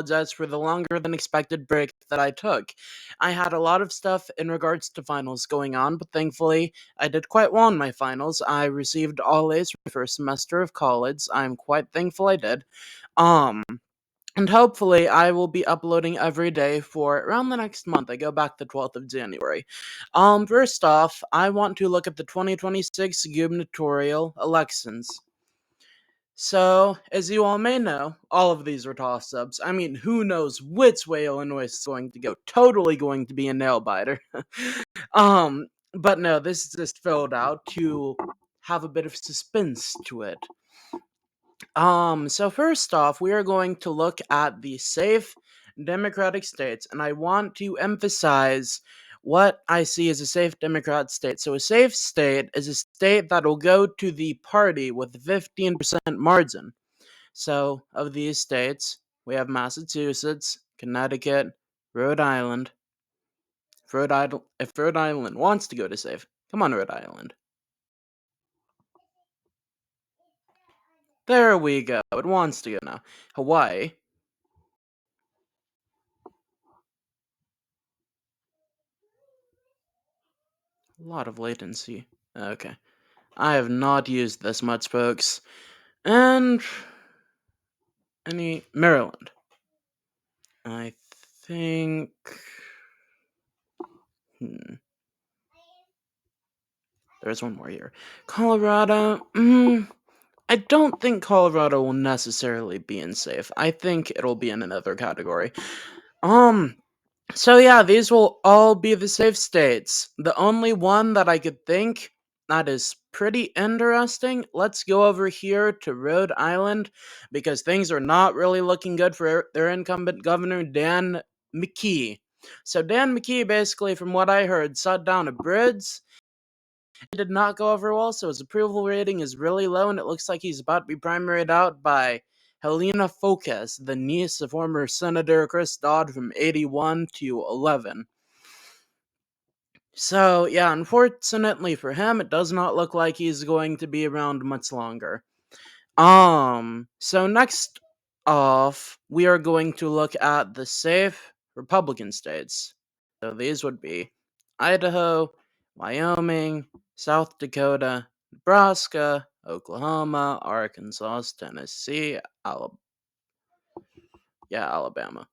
apologize for the longer than expected break that I took. I had a lot of stuff in regards to finals going on, but thankfully I did quite well in my finals. I received all A's for the first semester of college. I'm quite thankful I did. Um, and hopefully I will be uploading every day for around the next month. I go back the 12th of January. First off, I want to look at the 2026 gubernatorial elections. So, as you all may know, all of these are toss-ups. I mean, who knows which way Illinois is going to go? Totally going to be a nail-biter. But no, this is just filled out to have a bit of suspense to it. So first off, we are going to look at the safe Democratic states, and I want to emphasize what I see as a safe Democrat state. So a safe state is a state that will go to the party with a 15% margin. So of these states, we have Massachusetts, Connecticut, Rhode Island. If Rhode Island wants to go to safe, come on, Rhode Island. There we go. It wants to go now. Hawaii. A lot of latency. Okay. I have not used this much, folks. And Maryland. I think. There's one more here. Colorado. I don't think Colorado will necessarily be in safe. I think it'll be in another category. So yeah, these will all be the safe states. The only one that I could think that is pretty interesting, let's go over here to Rhode Island, because things are not really looking good for their incumbent governor, Dan McKee. So Dan McKee, basically, from what I heard, shut down a bridge. It did not go over well, so his approval rating is really low, and it looks like he's about to be primaried out by Helena Focus, the niece of former Senator Chris Dodd from 81 to 11. So, yeah, unfortunately for him, it does not look like he's going to be around much longer. So next off, we are going to look at the safe Republican states. So these would be Idaho, Wyoming, South Dakota, Nebraska, Oklahoma, Arkansas, Tennessee, Alabama,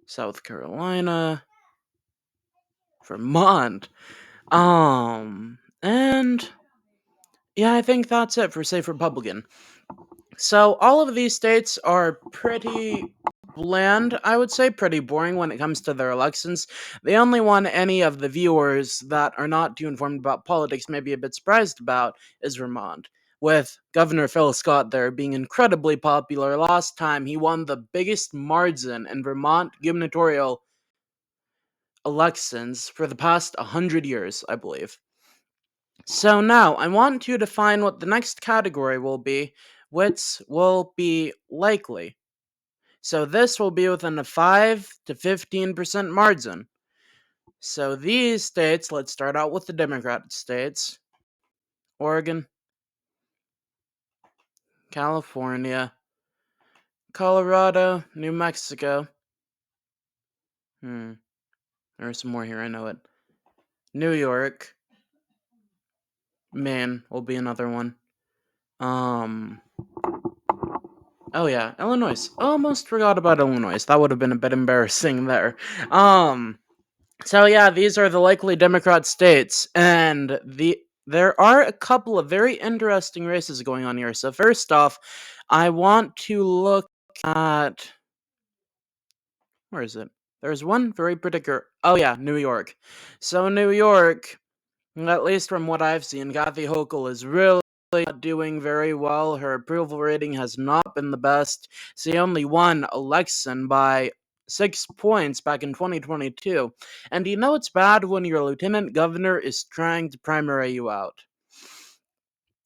South Carolina, Vermont. And yeah, I think that's it for safe Republican. So all of these states are pretty bland, I would say, pretty boring when it comes to their elections. The only one any of the viewers that are not too informed about politics may be a bit surprised about is Vermont, with Governor Phil Scott there being incredibly popular. Last time he won the biggest margin in Vermont gubernatorial elections for the past 100 years, I believe. So now, I want to define what the next category will be, which will be likely. So this will be within a 5 to 15% margin. So these states, let's start out with the Democratic states. Oregon, California, Colorado, New Mexico. There's some more here, I know it. New York. Maine will be another one. Oh yeah, Illinois. Almost forgot about Illinois. That would have been a bit embarrassing there. So yeah, these are the likely Democrat states, and there are a couple of very interesting races going on here. So first off, I want to look at where is it? There's one very particular. Oh yeah, New York. So New York, at least from what I've seen, Kathy Hochul is really not doing very well. Her approval rating has not been the best. She only won election by 6 points back in 2022. And you know it's bad when your lieutenant governor is trying to primary you out.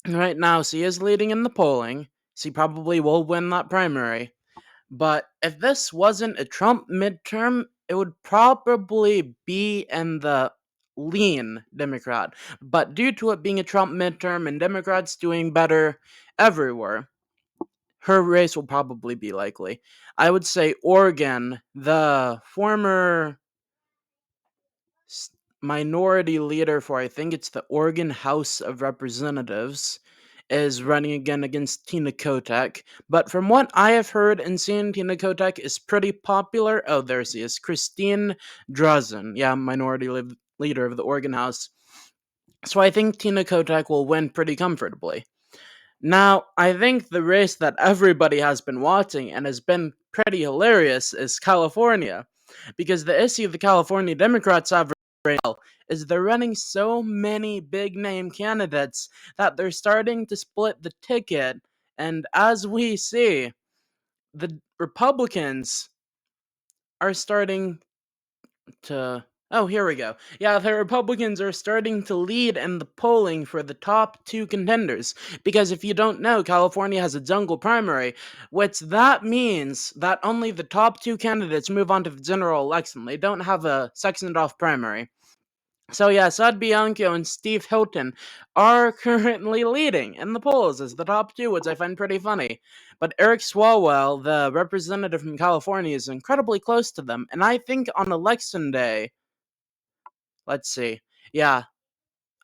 Right now, she is leading in the polling. She probably will win that primary. But if this wasn't a Trump midterm, it would probably be in the lean Democrat. But due to it being a Trump midterm and Democrats doing better everywhere, her race will probably be likely. I would say Oregon, the former minority leader for, I think it's the Oregon House of Representatives, is running again against Tina Kotek. But from what I have heard and seen, Tina Kotek is pretty popular. Oh, there she is. Christine Drazen. Yeah, leader of the Oregon House. So I think Tina Kotek will win pretty comfortably. Now, I think the race that everybody has been watching and has been pretty hilarious is California. Because the issue the California Democrats have right now is they're running so many big name candidates that they're starting to split the ticket. And as we see, the Republicans are starting to. Oh, here we go. Yeah, the Republicans are starting to lead in the polling for the top two contenders. Because if you don't know, California has a jungle primary, which that means that only the top two candidates move on to the general election. They don't have a sectioned off primary. So yeah, Sad Bianco and Steve Hilton are currently leading in the polls as the top two, which I find pretty funny. But Eric Swalwell, the representative from California, is incredibly close to them. And I think on election day, let's see. Yeah,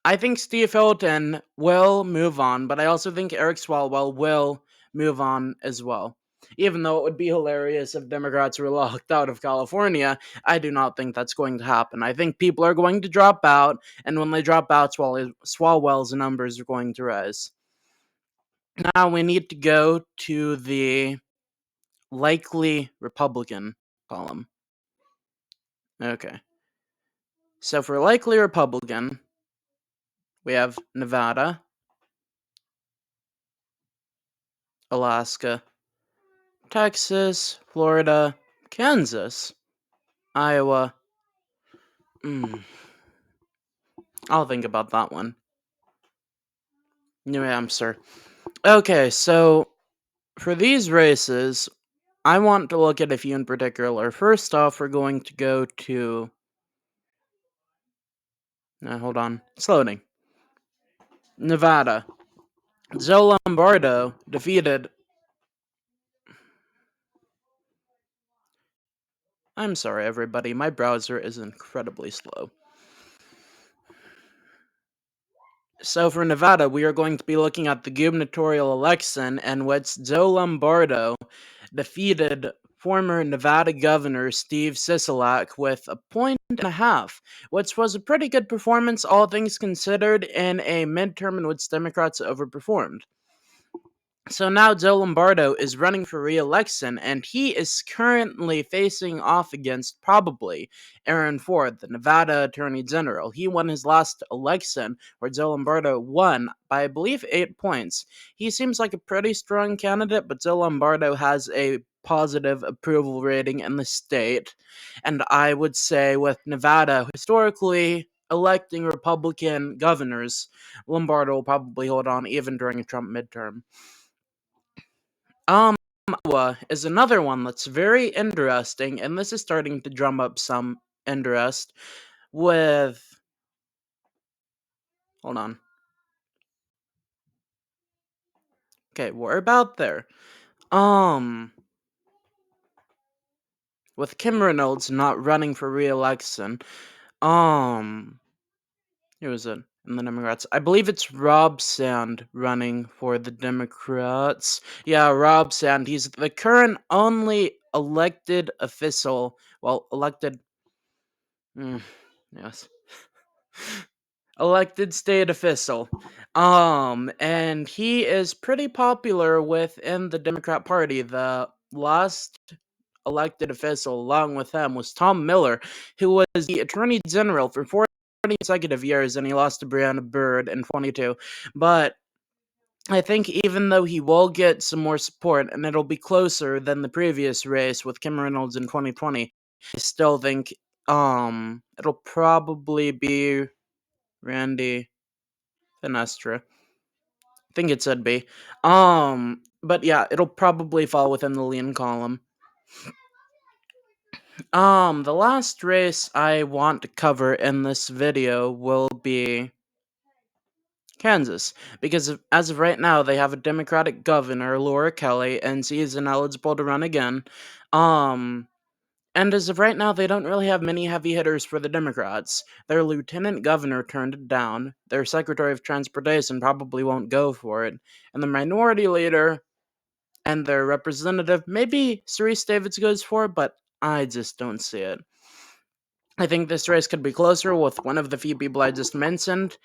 I think Steve Hilton will move on, but I also think Eric Swalwell will move on as well. Even though it would be hilarious if Democrats were locked out of California, I do not think that's going to happen. I think people are going to drop out, and when they drop out, Swalwell's numbers are going to rise. Now we need to go to the likely Republican column. Okay. So for likely Republican, we have Nevada, Alaska, Texas, Florida, Kansas, Iowa. Mm, I'll think about that one. New Hampshire. Okay, so for these races, I want to look at a few in particular. First off, we're going to go to. Hold on. It's loading. Nevada. Joe Lombardo defeated. I'm sorry, everybody. My browser is incredibly slow. So for Nevada, we are going to be looking at the gubernatorial election in which Joe Lombardo defeated former Nevada Governor Steve Sisolak with a point and a half, which was a pretty good performance, all things considered, in a midterm in which Democrats overperformed. So now Joe Lombardo is running for re-election, and he is currently facing off against probably Aaron Ford, the Nevada Attorney General. He won his last election, where Joe Lombardo won by, I believe, 8 points. He seems like a pretty strong candidate, but Joe Lombardo has a positive approval rating in the state, and I would say with Nevada historically electing Republican governors, Lombardo will probably hold on even during a Trump midterm. Um, Iowa is another one that's very interesting, and this is starting to drum up some interest with. Hold on. Okay, we're about there. Um, with Kim Reynolds not running for re-election, um, who is it in the Democrats? I believe it's Rob Sand running for the Democrats. Yeah, Rob Sand. He's the current only elected official. Well, elected. Yes. Elected state official. And he is pretty popular within the Democrat Party. The last elected official along with him was Tom Miller, who was the Attorney General for 4 consecutive years, and he lost to Brianna Byrd in 22. But I think even though he will get some more support, and it'll be closer than the previous race with Kim Reynolds in 2020, I still think it'll probably be Randy Finestra. I think it should be. But yeah, it'll probably fall within the lean column. The last race I want to cover in this video will be Kansas, because as of right now, they have a Democratic governor, Laura Kelly, and she is ineligible to run again. Um, and as of right now, they don't really have many heavy hitters for the Democrats. Their lieutenant governor turned it down. Their secretary of transportation probably won't go for it. And the minority leader and their representative, maybe Cerise Davids goes for it, but I just don't see it. I think this race could be closer with one of the few people I just mentioned.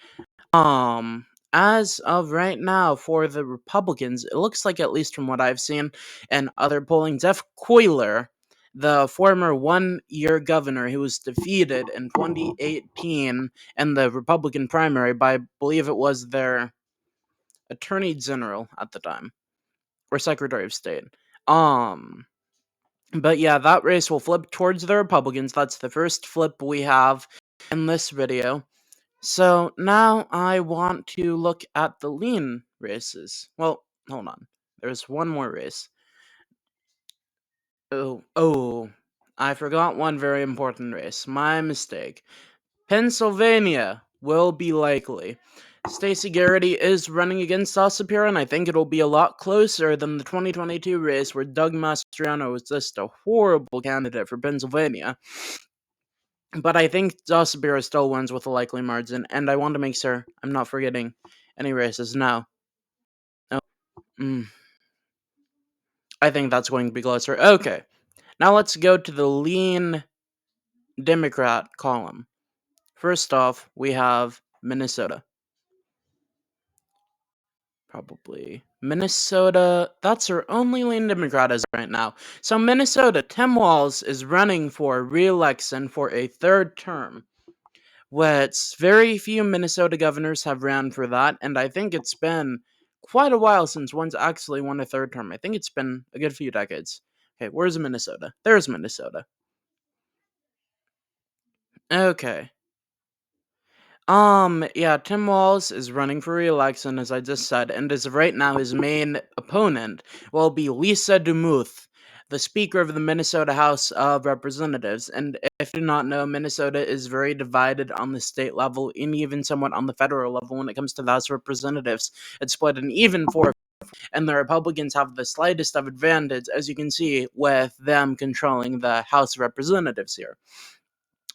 As of right now, for the Republicans, it looks like, at least from what I've seen and other polling, Jeff Coyler, the former one-year governor who was defeated in 2018 in the Republican primary by, I believe it was their attorney general at the time, or secretary of state. Um, but yeah, that race will flip towards the Republicans. That's the first flip we have in this video. So now I want to look at the lean races. Well, hold on. There's one more race. Oh, I forgot one very important race. My mistake. Pennsylvania will be likely. Stacey Garrity is running against Sasapira, and I think it'll be a lot closer than the 2022 race where Doug Mastriano was just a horrible candidate for Pennsylvania. But I think Sasapira still wins with a likely margin, and I want to make sure I'm not forgetting any races now. No. Mm, I think that's going to be closer. Okay. Now let's go to the lean Democrat column. First off, we have Minnesota. Probably. Minnesota, that's our only lean Democrat as of right now. So Minnesota, Tim Walz is running for re-election for a third term. Which very few Minnesota governors have ran for that, and I think it's been quite a while since one's actually won a third term. I think it's been a good few decades. Okay, where's Minnesota? There's Minnesota. Okay. Yeah, Tim Walz is running for re-election, as I just said, and as of right now, his main opponent will be Lisa DeMuth, the Speaker of the Minnesota House of Representatives. And if you do not know, Minnesota is very divided on the state level and even somewhat on the federal level when it comes to the House of Representatives. It's split an even 4, and the Republicans have the slightest of advantage, as you can see, with them controlling the House of Representatives here,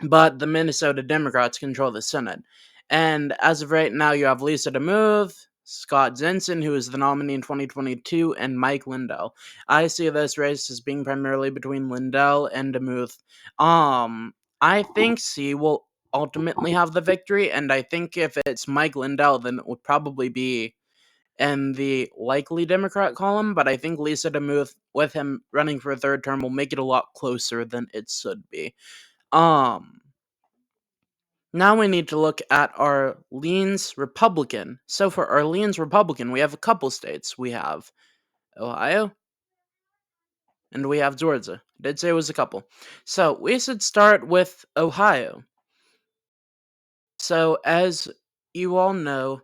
but the Minnesota Democrats control the Senate. And as of right now, you have Lisa DeMuth, Scott Jensen, who is the nominee in 2022, and Mike Lindell. I see this race as being primarily between Lindell and DeMuth. I think C will ultimately have the victory, and I think if it's Mike Lindell, then it would probably be in the likely Democrat column, but I think Lisa DeMuth, with him running for a third term, will make it a lot closer than it should be. Um, Now we need to look at our leans Republican. So for our leans Republican, we have a couple states. We have Ohio and we have Georgia. I did say it was a couple. So we should start with Ohio. So as you all know,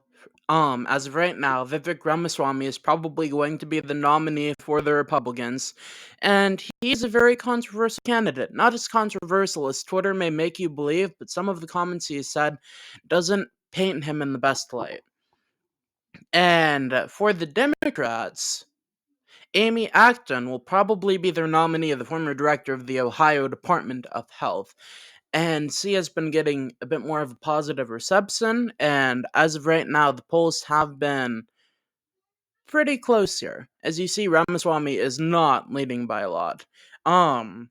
as of right now, Vivek Ramaswamy is probably going to be the nominee for the Republicans, and he's a very controversial candidate. Not as controversial as Twitter may make you believe, but some of the comments he said doesn't paint him in the best light. And for the Democrats, Amy Acton will probably be their nominee, the former director of the Ohio Department of Health. And she has been getting a bit more of a positive reception, and as of right now, the polls have been pretty close here. As you see, Ramaswamy is not leading by a lot. I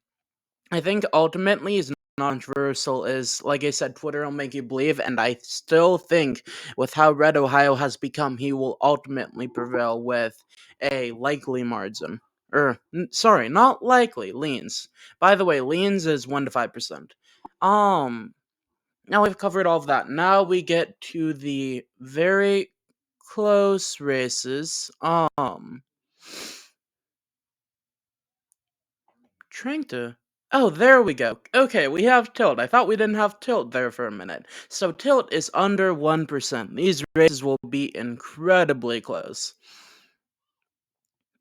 think ultimately he's not controversial as, like I said, Twitter will make you believe, and I still think with how red Ohio has become, he will ultimately prevail with a likely margin. Sorry, not likely, leans. By the way, leans is 1 to 5%. Now we've covered all of that. Now we get to the very close races. Trying to. Oh, there we go. Okay, we have tilt. I thought we didn't have tilt there for a minute. So tilt is under 1%. These races will be incredibly close.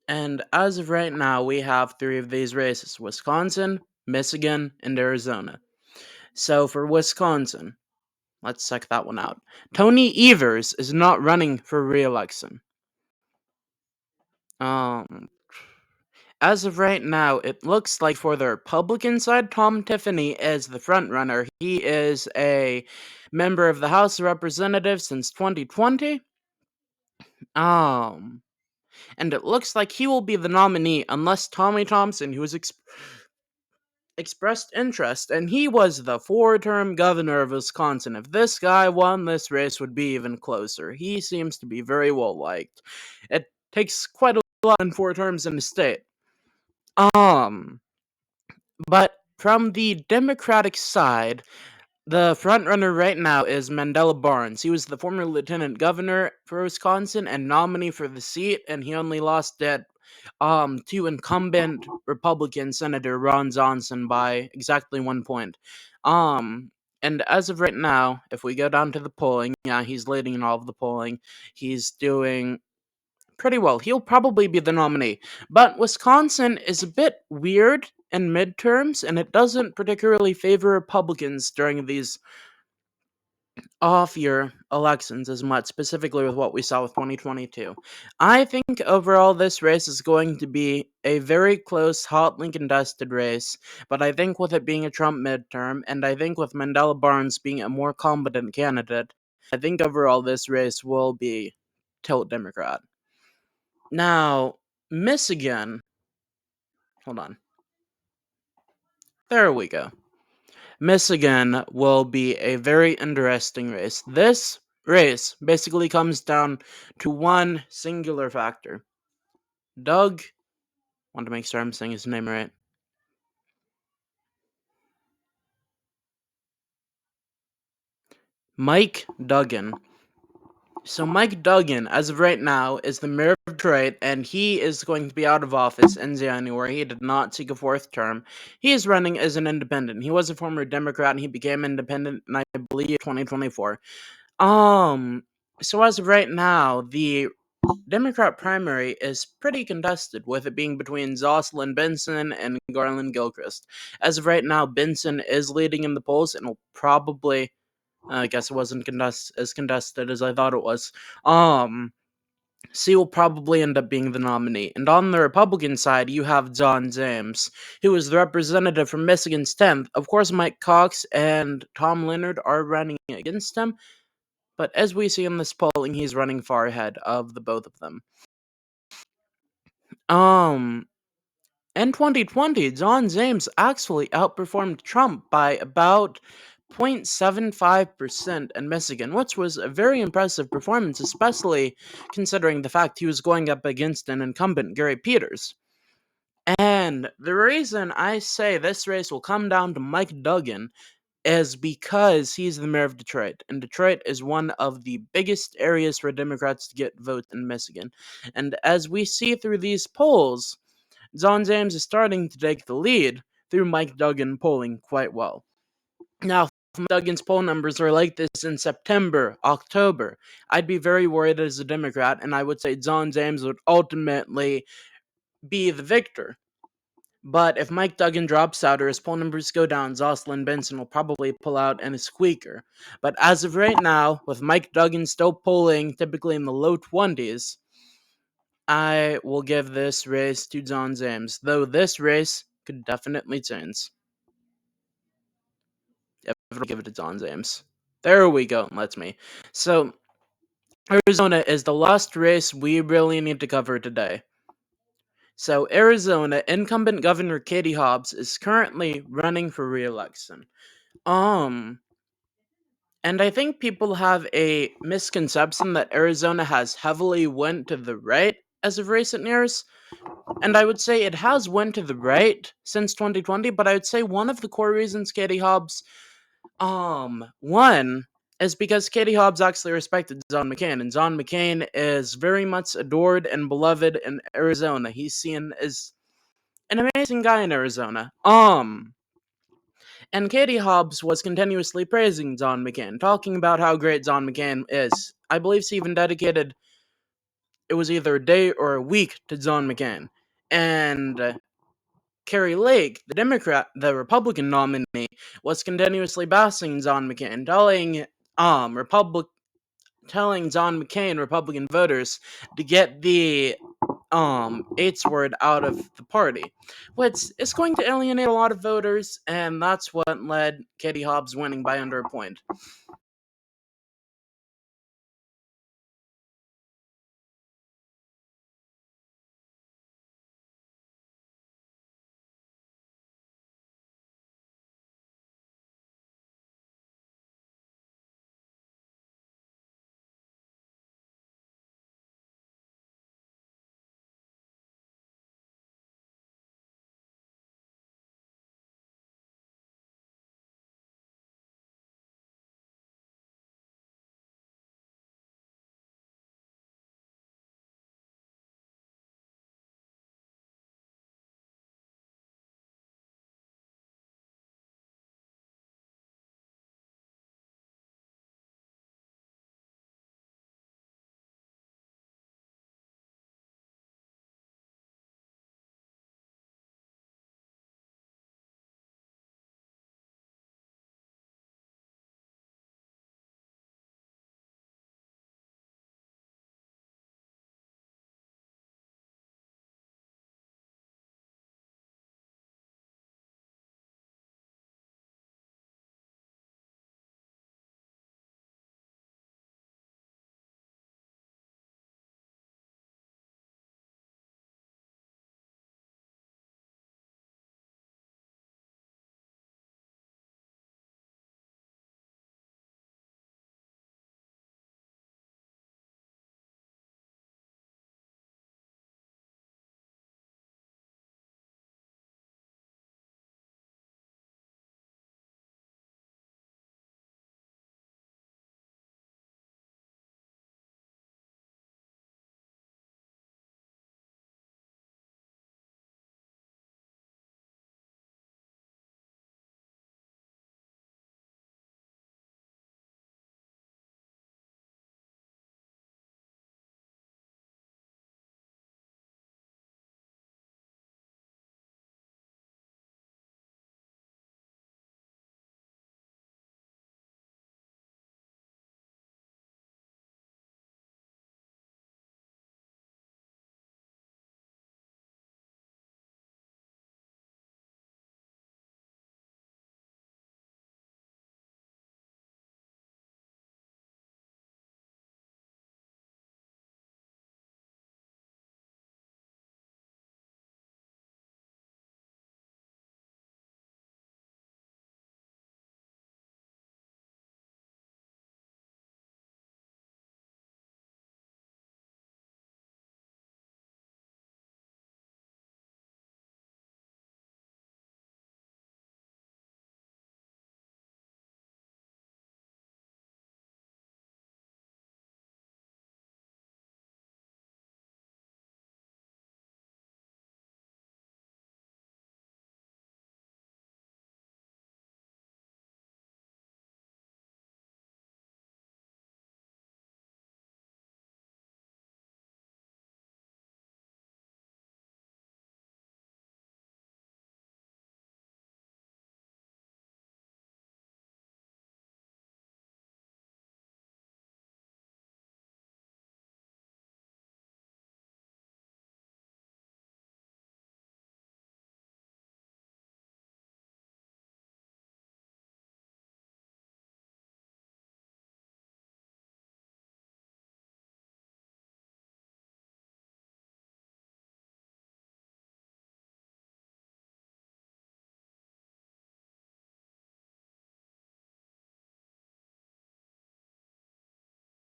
And as of right now, we have 3 of these races: Wisconsin, Michigan, and Arizona. So for Wisconsin, Let's check that one out. Tony Evers is not running for re-election. Um, as of right now, it looks like for the Republican side, Tom Tiffany is the front runner. He is a member of the House of Representatives since 2020. Um, and it looks like he will be the nominee unless Tommy Thompson, who has expressed interest, and he was the four-term governor of Wisconsin. If this guy won, this race would be even closer. He seems to be very well liked. It takes quite a lot in 4 terms in the state. Um, but from the Democratic side, the frontrunner right now is Mandela Barnes. He was the former lieutenant governor for Wisconsin and nominee for the seat, and he only lost it to incumbent Republican Senator Ron Johnson by exactly 1 point. Um, and as of right now, if we go down to the polling, yeah, he's leading in all of the polling. He's doing pretty well. He'll probably be the nominee. But Wisconsin is a bit weird in midterms, and it doesn't particularly favor Republicans during these off-year elections as much, specifically with what we saw with 2022. I think overall this race is going to be a very close, hotly contested race, but I think with it being a Trump midterm, and I think with Mandela Barnes being a more competent candidate, I think overall this race will be tilt Democrat. Now, Michigan. Hold on. There we go. Michigan will be a very interesting race. This race basically comes down to one singular factor. Doug, want to make sure I'm saying his name right. Mike Duggan. So Mike Duggan, as of right now, is the mayor of Detroit, and he is going to be out of office in January. He did not seek a 4th term. He is running as an independent. He was a former Democrat, and he became independent in, I believe, 2024. So as of right now, the Democrat primary is pretty contested, with it being between Jocelyn Benson and Garland Gilchrist. As of right now, Benson is leading in the polls and will probably, I guess it wasn't as contested as I thought it was. She will probably end up being the nominee. And on the Republican side, you have John James, who is the representative from Michigan's 10th. Of course, Mike Cox and Tom Leonard are running against him, but as we see in this polling, he's running far ahead of the both of them. Um, in 2020, John James actually outperformed Trump by about 0.75% in Michigan, which was a very impressive performance, especially considering the fact he was going up against an incumbent, Gary Peters. And the reason I say this race will come down to Mike Duggan is because he's the mayor of Detroit, and Detroit is one of the biggest areas for Democrats to get votes in Michigan. And as we see through these polls, John James is starting to take the lead through Mike Duggan polling quite well. Now, if Mike Duggan's poll numbers are like this in September, October, I'd be very worried as a Democrat, and I would say John James would ultimately be the victor. But if Mike Duggan drops out or his poll numbers go down, Jocelyn Benson will probably pull out and a squeaker. But as of right now, with Mike Duggan still polling typically in the low 20s, I will give this race to John James, though this race could definitely change. If I'll give it to John James. There we go, let's me. So, Arizona is the last race we really need to cover today. So, Arizona incumbent Governor Katie Hobbs is currently running for re-election. And I think people have a misconception that Arizona has heavily went to the right as of recent years. And I would say it has went to the right since 2020, but I would say one of the core reasons Katie Hobbs one is because Katie Hobbs actually respected John McCain, and John McCain is very much adored and beloved in Arizona. He's seen as an amazing guy in Arizona. And Katie Hobbs was continuously praising John McCain, talking about how great John McCain is. I believe she even dedicated, it was either a day or a week to John McCain. And Carrie Lake, the Republican nominee, was continuously bashing John McCain, telling Republic telling John McCain Republican voters to get the AIDS word out of the party, which is going to alienate a lot of voters, and that's what led Katie Hobbs winning by under a point.